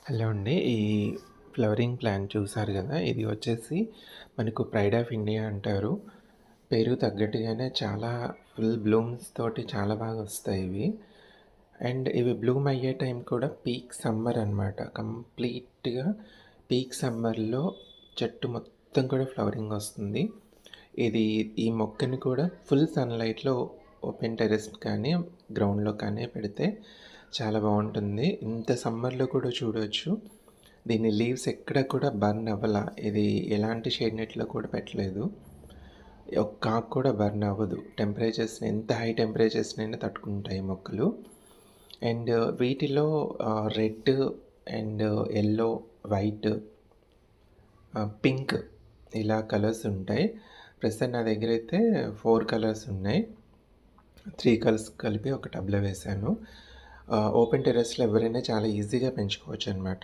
Hello అండి. ఈ flowering plant చూసారు గదా! ఇది వచ్చేసి మనకు ప్రైడ్ ఆఫ్ ఇండియా అంటారు. పేరుకి తగ్గట్టుగానే చాలా ఫుల్ బ్లూమ్స్ తోటి చాలా బాగా వస్తాయి ఇవి. అండ్ ఇవి బ్లూమ్ అయ్యే టైం కూడా పీక్ సమ్మర్ అనమాట. కంప్లీట్‌గా పీక్ సమ్మర్‌లో చెట్టు మొత్తం కూడా ఫ్లవరింగ్ వస్తుంది. ఇది ఈ మొక్కని కూడా ఫుల్ సన్‌లైట్‌లో ఓపెన్ టెర్రస్ కానీ, గ్రౌండ్‌లో కానీ పెడితే చాలా బావుంటుంది. ఇంత సమ్మర్‌లో కూడా చూడొచ్చు. దీని లీవ్స్ ఎక్కడ కూడా బర్న్ అవ్వల. ఇది ఎలాంటి షేడ్ నెట్‌లో కూడా పెట్టలేదు. ఒక్క ఆకు కూడా బర్న్ అవ్వదు. టెంపరేచర్స్‌ని ఎంత హై టెంపరేచర్స్‌నైనా తట్టుకుంటాయి మొక్కలు. అండ్ వీటిలో red and yellow, white, pink ఇలా కలర్స్ ఉంటాయి. ప్రస్తుతం నా దగ్గరైతే 4 కలర్స్ ఉన్నాయి. 3 కలర్స్ కలిపి ఒక టబ్‌లో వేశాను. ఓపెన్ టెర్రస్‌లో ఎవరైనా చాలా ఈజీగా పెంచుకోవచ్చనమాట.